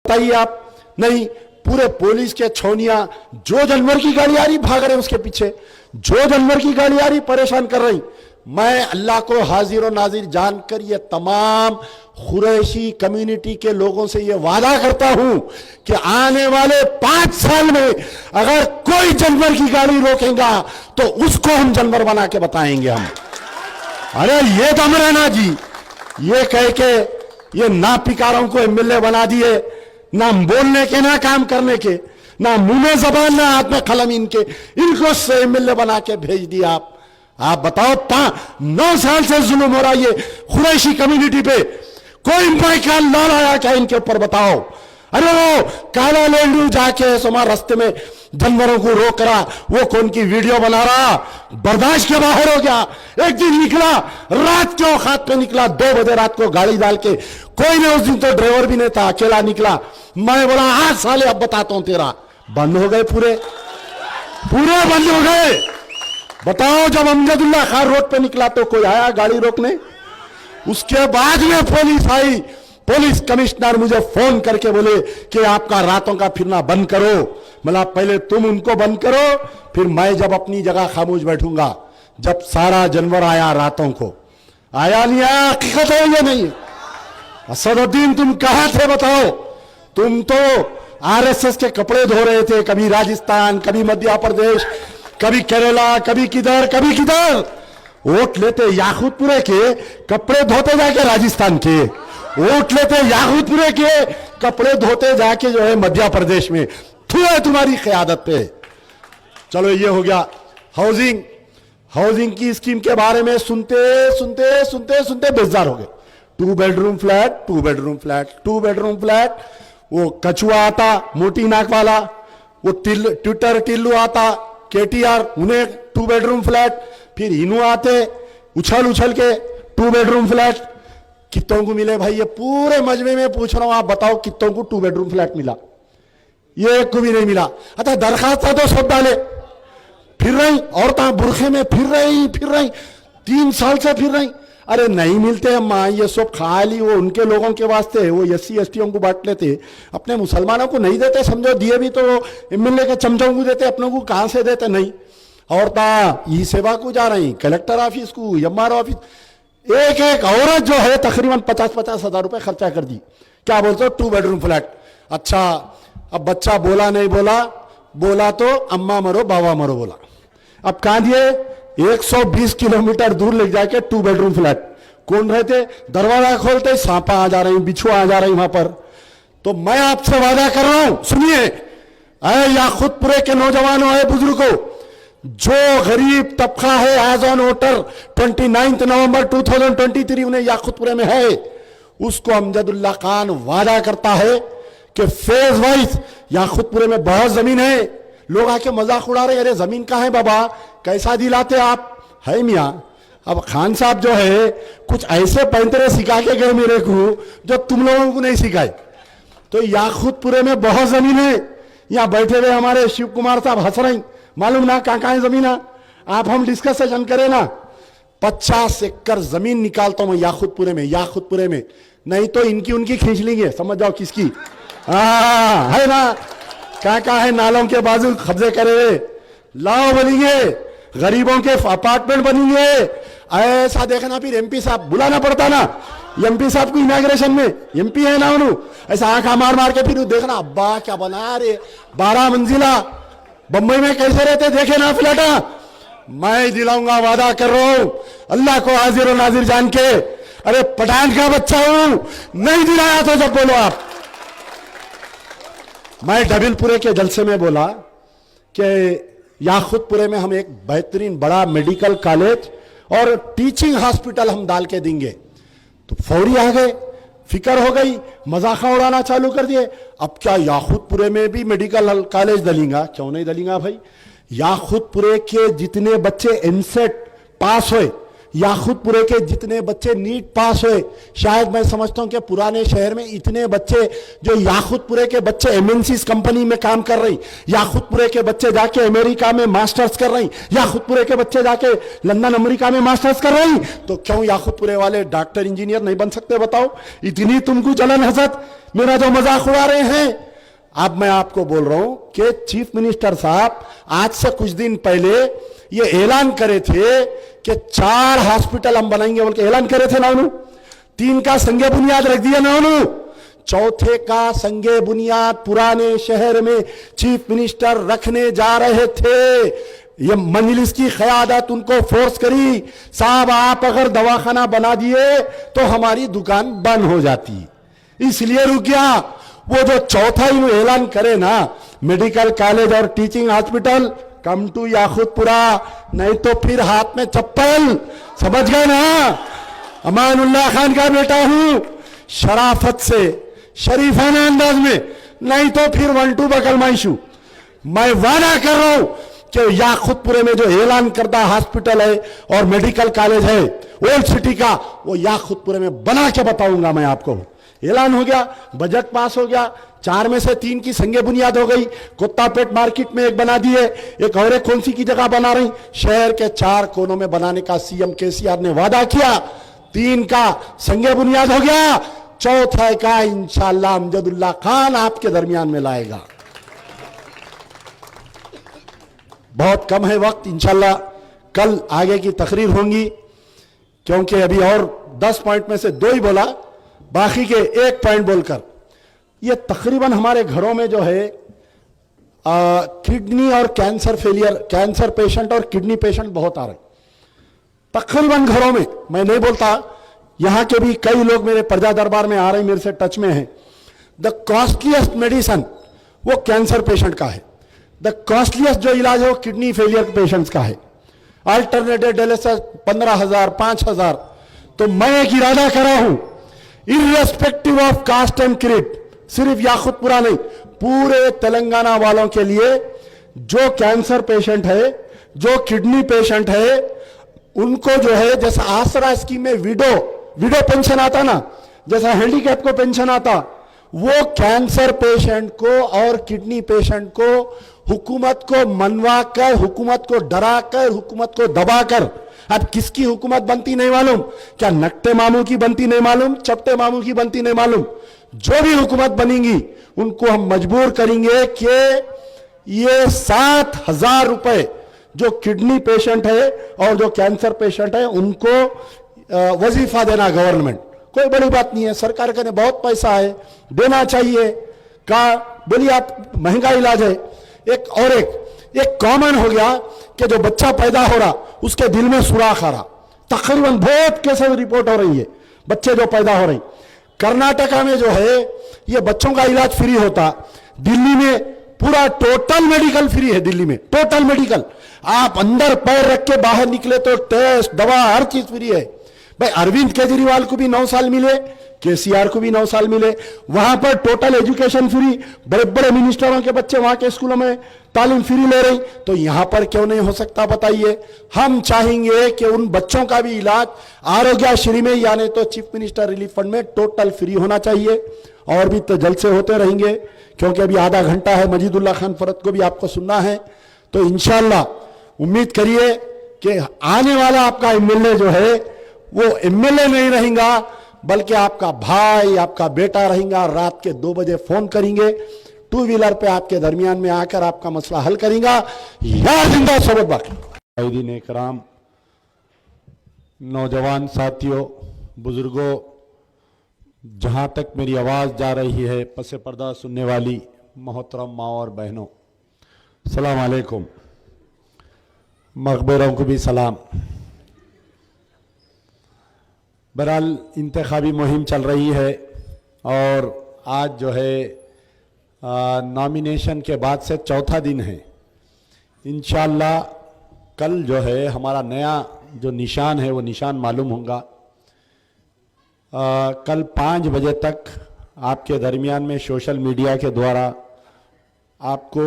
बताइए आप। नहीं, पूरे पुलिस के छौनिया, जो जानवर की गाड़ी आ रही भाग रहे उसके पीछे, जो जानवर की गाड़ी आ रही परेशान कर रही। मैं अल्लाह को हाजिर और नाजिर जानकर ये तमाम कुरैशी कम्युनिटी के लोगों से ये वादा करता हूं कि आने वाले 5 साल में अगर कोई जानवर की गाड़ी रोकेगा तो उसको हम जानवर बना के बताएंगे हम। अरे ये दम रहना जी, ये कह के ये ना पिकारों को एमएलए बना दिए, ना बोलने के ना काम करने के, ना मुंह में जबान ना हाथ में कलम इनके, इनको से एमएलए बना के भेज दिया। आप बताओ 9 साल से जुल्म हो रहा ये कुरैशी कम्युनिटी पे, कोई माइका लॉ लाया क्या इनके ऊपर बताओ। अरे वो काला लेंडू जाके समार रास्ते में जानवरों को रोक रहा, वो कौन की वीडियो बना रहा, बर्दाश्त के बाहर हो गया। एक दिन निकला, रात के औकात पे निकला, 2 बजे रात को गाड़ी डाल के, कोई नहीं, उस दिन तो ड्राइवर भी नहीं था, अकेला निकला। मैं बोला आज साले अब बताता हूं तेरा। बंद हो गए, पूरे बंद हो गए। बताओ जब अमजदुल्ला खान रोड पे निकला तो कोई आया गाड़ी रोकने? उसके बाद में पुलिस आई, पुलिस कमिश्नर मुझे फोन करके बोले कि आपका रातों का फिरना बंद करो। मतलब पहले तुम उनको बंद करो, फिर मैं जब अपनी जगह खामोश बैठूंगा। जब सारा जानवर आया रातों को, आया नहीं आया, हकीकत है ये नहीं? असदुद्दीन तुम कहां थे बताओ? तुम तो आरएसएस के कपड़े धो रहे थे, कभी राजस्थान, कभी मध्य प्रदेश, कभी केरला, कभी किधर। वोट लेते याकूतपुरे के, कपड़े धोते जाके राजस्थान के। वोट लेते याकूतपुरे के, कपड़े धोते जाके जो है मध्य प्रदेश में। थू है तुम्हारी क़यादत पे। चलो ये हो गया हाउसिंग की स्कीम के बारे में सुनते बेजार हो गए। 2 बेडरूम फ्लैट, वो कछुआ आता मोटी नाक वाला, वो ट्विटर टिल्लू आता केटीआर, उन्हें 2 बेडरूम फ्लैट, फिर इनू आते उछल के 2 बेडरूम फ्लैट। कितनों को मिले भाई? ये पूरे मजमे में पूछ रहा हूं, आप बताओ कितनों को 2 बेडरूम फ्लैट मिला? ये एक को भी नहीं मिला। अच्छा दरखास्त तो सब डाले, फिर रही औरतें बुरखे में फिर रही 3 साल से फिर रही। अरे नहीं मिलते अम्मा, ये सब खाली वो उनके लोगों के वास्ते, वो SC STों को बांट लेते, अपने मुसलमानों को नहीं देते। समझो दिए भी तो एमएलए के चमचों को देते, अपनों को कहां से देते? नहीं। औरतें ई सेवा को जा रही, कलेक्टर ऑफिस को, MRO ऑफिस। एक औरत जो है तकरीबन 50-50 हजार रुपए खर्चा कर दी। क्या बोलते हो? 2 बेडरूम फ्लैट। अच्छा अब बच्चा बोला नहीं बोला तो अम्मा मरो बाबा मरो बोला। अब कहां दिए? 120 किलोमीटर दूर ले जाके 2 बेडरूम फ्लैट। कौन रहते? दरवाजा खोलते सांपा आ जा रही, बिछुआ आ जा रही वहां पर। तो मैं आपसे वादा कर रहा हूं, सुनिए याकूतपुरे के नौजवानों है, बुजुर्गों, जो गरीब तबका है एज ऑन वोटर 29 नवंबर 2023 उन्हें याकूतपुरे में है, उसको अमजदुल्ला खान वादा करता है कि फेज वाइज याकूतपुरे में बहुत जमीन है। लोग आके मजाक उड़ा रहे, अरे जमीन कहां है बाबा, कैसा दिलाते आप? है मियां। अब खान साहब जो है कुछ ऐसे पैंतरे सिखा के गए मेरे को जो तुम लोगों को नहीं सिखाए। तो याकूतपुरे में बहुत जमीन है। यहां बैठे हुए हमारे शिव कुमार साहब हंस रहे, मालूम ना कहां है जमीन? आप हम डिस्कशन करें ना। 50 एकड़ जमीन निकालता हूं मैं याकूतपुरे में, नहीं तो इनकी उनकी खींच लेंगे, समझ जाओ किसकी। है ना, कहां है नालों के बाजू कब्जे करे, लाओ बनेंगे, गरीबों के अपार्टमेंट बनेंगे। ऐसा देखना, फिर MP साहब बुलाना पड़ता ना, MP साहब को इनॉग्रेशन में, MP है ना उन्होंने, ऐसा आंखा मार के फिर देखना अब्बा क्या बना रहे, 12 मंजिला बंबई में कैसे रहते देखे ना फ्लैटा। मैं दिलाऊंगा, वादा कर रहा हूं अल्लाह को हाजिर और नाजिर जान के। अरे पठान का बच्चा हूं, नहीं दिलाया तो जब बोलो आप। मैं डबिलपुरे के जलसे में बोला कि याकूतपुरे में हम एक बेहतरीन बड़ा मेडिकल कॉलेज और टीचिंग हॉस्पिटल हम डाल के देंगे। तो फौरी आ गए, फिक्र हो गई, मजाका उड़ाना चालू कर दिए। अब क्या याकूतपुरे में भी मेडिकल कॉलेज दलेगा? क्यों नहीं दलेगा भाई? याकूतपुरे के जितने बच्चे एमसेट पास हुए याकूतपुरे के जितने बच्चे नीट पास हुए, शायद मैं समझता हूं कि पुराने शहर में इतने बच्चे जो याकूतपुरे के बच्चे एमएनसीज कंपनी में काम कर रही, याकूतपुरे के बच्चे जाके अमेरिका में मास्टर्स कर रही, याकूतपुरे के बच्चे जाके लंदन अमेरिका में मास्टर्स कर रही, तो क्यों याकूतपुरे वाले डॉक्टर इंजीनियर नहीं बन सकते बताओ? इतनी तुमको जलन हसद, मेरा जो मजाक उड़ा रहे हैं। अब मैं आपको बोल रहा हूं कि चीफ मिनिस्टर साहब आज से कुछ दिन पहले ये ऐलान करे थे कि 4 हॉस्पिटल हम बनाएंगे बोल के ऐलान करे थे ना, उन्होंने 3 का संगे बुनियाद रख दिया ना, उन्होंने 4थे का संगे बुनियाद पुराने शहर में चीफ मिनिस्टर रखने जा रहे थे। ये मजलिस की क़यादत उनको फोर्स करी, साहब आप अगर दवाखाना बना दिए तो हमारी दुकान बंद हो जाती, इसलिए रुक गया। वो जो 4था ही ऐलान करे ना, मेडिकल कॉलेज और teaching hospital come to Yakutpura, नहीं तो फिर हाथ में चप्पल, समझ गए ना? अमानुल्लाह खान का बेटा हूं, शराफत से शरीफाना अंदाज में, नहीं तो फिर 1-2 बकल माइशू। मैं वादा कर रहा हूं कि याकूतपुरे में जो ऐलान करता हॉस्पिटल है और मेडिकल कॉलेज है ओल्ड सिटी का, वो याकूतपुरे में बना के बताऊंगा मैं आपको। ऐलान हो गया, बजट पास हो गया, 4 में से 3 की संगे बुनियाद हो गई, कुत्तापेट मार्केट में एक बना दिए, एक और कौन सी की जगह बना रही, शहर के 4 कोनों में बनाने का सीएम केसीआर ने वादा किया। 3 का संगे बुनियाद हो गया, 4था का इंशाअल्लाह अमजदुल्लाह खान आपके दरमियान में लाएगा। बहुत कम है वक्त, इंशाअल्लाह कल आगे की तकरीर होंगी, क्योंकि अभी और 10 पॉइंट में से 2 ही बोला, बाकी के 1 पॉइंट बोलकर ये तकरीबन हमारे घरों में जो है किडनी और कैंसर फेलियर, कैंसर पेशेंट और किडनी पेशेंट बहुत आ रहे तकरीबन घरों में। मैं नहीं बोलता, यहां के भी कई लोग मेरे प्रजा दरबार में आ रहे, मेरे से टच में है। द कॉस्टलीस्ट मेडिसिन वो कैंसर पेशेंट का है, द कॉस्टलीस्ट जो इलाज है वो किडनी फेलियर पेशेंट्स का है। Alternative dialysis 15,000 5,000। तो मैं एक इरादा कर रहा हूं, irrespective of caste and creed, सिर्फ याकूतपुरा नहीं, पूरे तेलंगाना वालों के लिए जो कैंसर पेशेंट है, जो किडनी पेशेंट है, उनको जो है जैसा आसरा स्कीम में विडो पेंशन आता ना, जैसा हैंडीकैप को पेंशन आता, वो कैंसर पेशेंट को और किडनी पेशेंट को हुकूमत को मनवा कर, हुकूमत को डरा कर, हुकूमत को दबाकर, अब किसकी हुकूमत बनती नहीं मालूम, क्या नकटे मामू की बनती नहीं मालूम, चपटे मामू की बनती नहीं मालूम, जो भी हुकूमत बनेगी उनको हम मजबूर करेंगे कि ये 7,000 रुपए जो किडनी पेशेंट है और जो कैंसर पेशेंट है उनको वजीफा देना गवर्नमेंट, कोई बड़ी बात नहीं है, सरकार के ने बहुत पैसा है, देना चाहिए। का बोलिए आप, महंगा इलाज है। एक कॉमन हो गया कि जो बच्चा पैदा हो रहा उसके दिल में सुराख आ रहा, तकरीबन बहुत केसेस रिपोर्ट हो रही है, बच्चे जो पैदा हो रही। कर्नाटका में जो है ये बच्चों का इलाज फ्री होता, दिल्ली में पूरा टोटल मेडिकल फ्री है, दिल्ली में टोटल मेडिकल, आप अंदर पैर रख के बाहर निकले तो टेस्ट दवा हर चीज फ्री है। भाई अरविंद केजरीवाल को भी 9 साल मिले, केसीआर को भी 9 साल मिले, वहां पर टोटल एजुकेशन फ्री, बड़े बड़े मिनिस्टरों के बच्चे वहां के स्कूलों में तालीम फ्री ले रही, तो यहां पर क्यों नहीं हो सकता बताइए? हम चाहेंगे कि उन बच्चों का भी इलाज आरोग्यश्री में यानी तो चीफ मिनिस्टर रिलीफ फंड में टोटल फ्री होना चाहिए। और भी तो जल्द से होते रहेंगे, क्योंकि अभी आधा घंटा है, मजीदुल्लाह खान फरद को भी आपको सुनना है। तो इंशाअल्लाह उम्मीद करिए कि आने वाला आपका एमएलए जो है वो एमएलए नहीं रहेगा, बल्कि आपका भाई, आपका बेटा रहेगा। रात के 2 बजे फोन करेंगे, 2 व्हीलर पे आपके दरमियान में आकर आपका मसला हल करेगा। या जिंदा सबक बाकी ने कराम, नौजवान साथियों, बुजुर्गों, जहां तक मेरी आवाज जा रही है, पसे पर्दा सुनने वाली मोहतरम माँ और बहनों, सलाम अलैकुम। मकबरों को भी सलाम। बहरहाल इंतखाबी मुहिम चल रही है और आज जो है नॉमिनेशन के बाद से 4था दिन है। इंशाअल्लाह कल जो है हमारा नया जो निशान है वो निशान मालूम होगा। कल 5 बजे तक आपके दरमियान में सोशल मीडिया के द्वारा आपको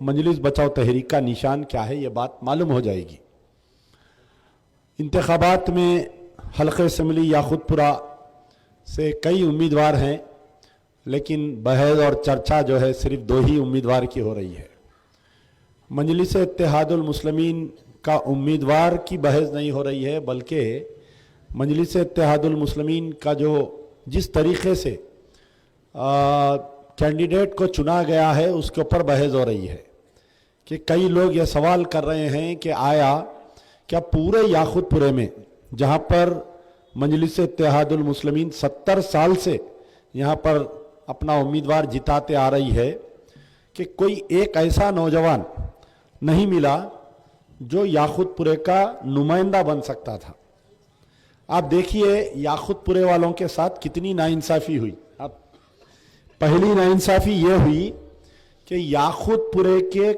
मजलिस बचाओ तहरीक का निशान क्या है ये बात मालूम हो जाएगी। इंतखाबात में हल्के असम्बली याखुतपुरा से कई उम्मीदवार हैं, लेकिन बहस और चर्चा जो है सिर्फ दो ही उम्मीदवार की हो रही है। मजलिस इत्तेहादुल मुस्लिमीन का उम्मीदवार की बहस नहीं हो रही है, बल्कि मजलिस इत्तेहादुल मुस्लिमीन का जो जिस तरीके से कैंडिडेट को चुना गया है उसके ऊपर बहस हो रही है कि कई लोग ये सवाल कर रहे हैं कि आया क्या पूरे याखुतपुरे में, जहाँ पर मजलिस इत्तेहादुल मुस्लिमीन 70 साल से यहाँ पर अपना उम्मीदवार जिताते आ रही है, कि कोई एक ऐसा नौजवान नहीं मिला जो याखुतपुरे का नुमाइंदा बन सकता था। आप देखिए याखुतपुरे वालों के साथ कितनी नाइंसाफ़ी हुई। अब पहली नाइंसाफ़ी ये हुई कि याखुतपुरे के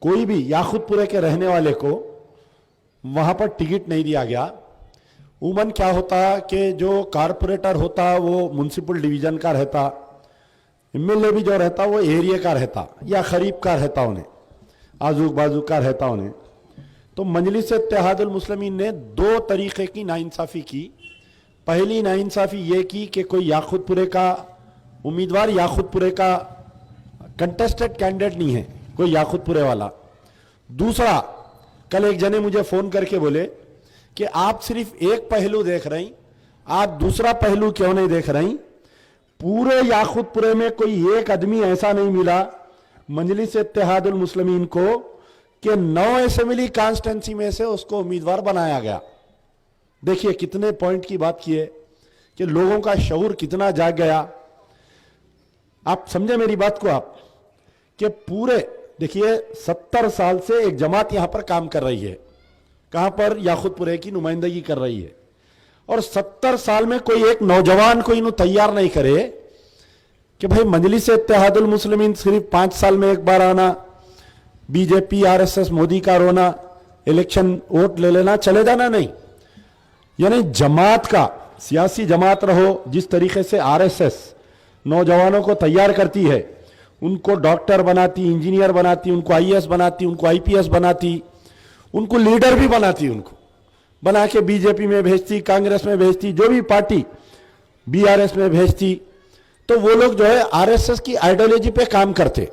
कोई भी याखुतपुरे के रहने वाले को वहाँ पर टिकट नहीं दिया गया। उमन क्या होता कि जो कारपोरेटर होता वो म्युनिसिपल डिवीज़न का रहता, एमएलए भी जो रहता वो एरिया का रहता या करीब का रहता, उन्हें आजू बाजू का रहता उन्हें। तो मजलिस इत्तेहादुल मुस्लिमीन ने दो तरीके की नाइंसाफ़ी की। पहली नाइंसाफ़ी ये की कि कोई याखुतपुरे का उम्मीदवार याखुतपुरे का कंटेस्टेड कैंडिडेट नहीं है, कोई याखुतपुरे वाला। दूसरा, कल एक जने मुझे फ़ोन करके बोले कि आप सिर्फ एक पहलू देख रही, आप दूसरा पहलू क्यों नहीं देख रही। पूरे याखुतपुरे में कोई एक आदमी ऐसा नहीं मिला मजलिस इत्तेहादुल मुस्लिमीन को कि 9 असेंबली कॉन्स्टिट्यूंसी में से उसको उम्मीदवार बनाया गया। देखिए कितने पॉइंट की बात की है कि लोगों का शऊर कितना जाग गया। आप समझे मेरी बात को आप, कि पूरे देखिए 70 साल से एक जमात यहां पर काम कर रही है, कहां पर याखुतपुरे की नुमाइंदगी कर रही है, और 70 साल में कोई एक नौजवान को इन्हों तैयार नहीं करे कि भाई मजलिस इत्तेहादुल मुस्लिमीन सिर्फ 5 साल में एक बार आना, बीजेपी आरएसएस मोदी का रोना, इलेक्शन वोट ले लेना, चले जाना नहीं। यानी जमात का सियासी जमात रहो, जिस तरीके से आरएसएस नौजवानों को तैयार करती है, उनको डॉक्टर बनाती, इंजीनियर बनाती, उनको आईएएस बनाती, उनको आईपीएस बनाती, उनको लीडर भी बनाती, उनको बना के बीजेपी में भेजती, कांग्रेस में भेजती, जो भी पार्टी बीआरएस में भेजती। तो वो लोग जो है आरएसएस की आइडियोलॉजी पे काम करते।